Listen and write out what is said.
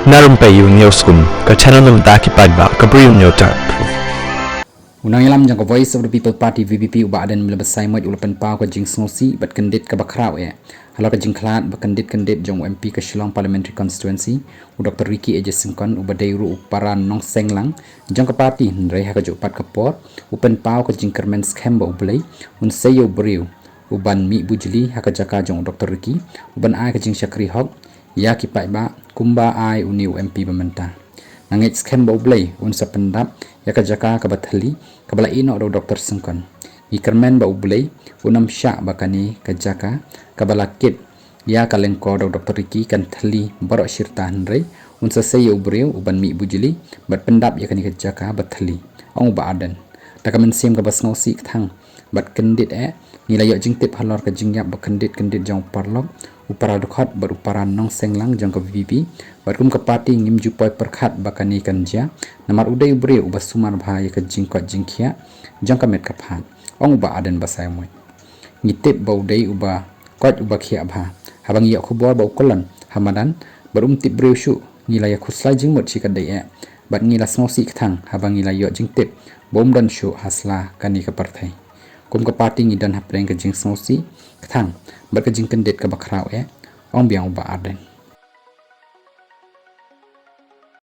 Na Rympei U ke channel nabynta ki paidbah ke Bri U Hynñiewtrep. Unang ilam jang ko Voice of the People Party VPP uba adan mila basai moj ulapan pau ko jing snosi bat kendit ka bakrau halo ka jing klat ba kendit jong MP ka Shillong Parliamentary Constituency u Dr. Ricky AJ Syngkon uba deiru upara nong senglang jang ka party nrei ha ka jo pat ka por upan pau ka jing kermen skhem ba U Blei un sayo briew uban mi bujli ha ka jaka jong Dr. Ricky uban ai ka jing syakri hok ya ki paidbah kumba ai uniu MP bamenta na ngeit skhem ba U Blei un sa pendap ya ka jaka ka bathali ka bala ino do Dr. Syngkon i kermen ba U Blei unam sya bakani ka jaka ka bala kit ya ka lengko do Dr. Ricky kan thali baroh shirta nrei un sa sayo briew uban mi bujli bat pendap ya kani ka jaka bathali ong ba adan ta ka men sim ka basngosi thang bat kendit nilai yo jing tip halor ka jing yap ba kendit jong parlok paradoh baru para nong senglang jang ka VPP barum ka party ngim jupoi perkhat bakani kanja namar udai bre uba sumar bhai ka jingkot jingkhia jang ka met ka phat ong ba aden basai moi ngitip ba udai uba kot uba khia bha habang ya khubor ba ukolan hamadan barum tip bre shu nilai khuslai jing mot chi ka dai bat ngila snosi thang habang nilai yo jing tip bom dan shu hasla kani ka parthai kum ka party ngidan hapreng ka jing snosi thang bat ka jing kendit ka bakrau ong biang ba aden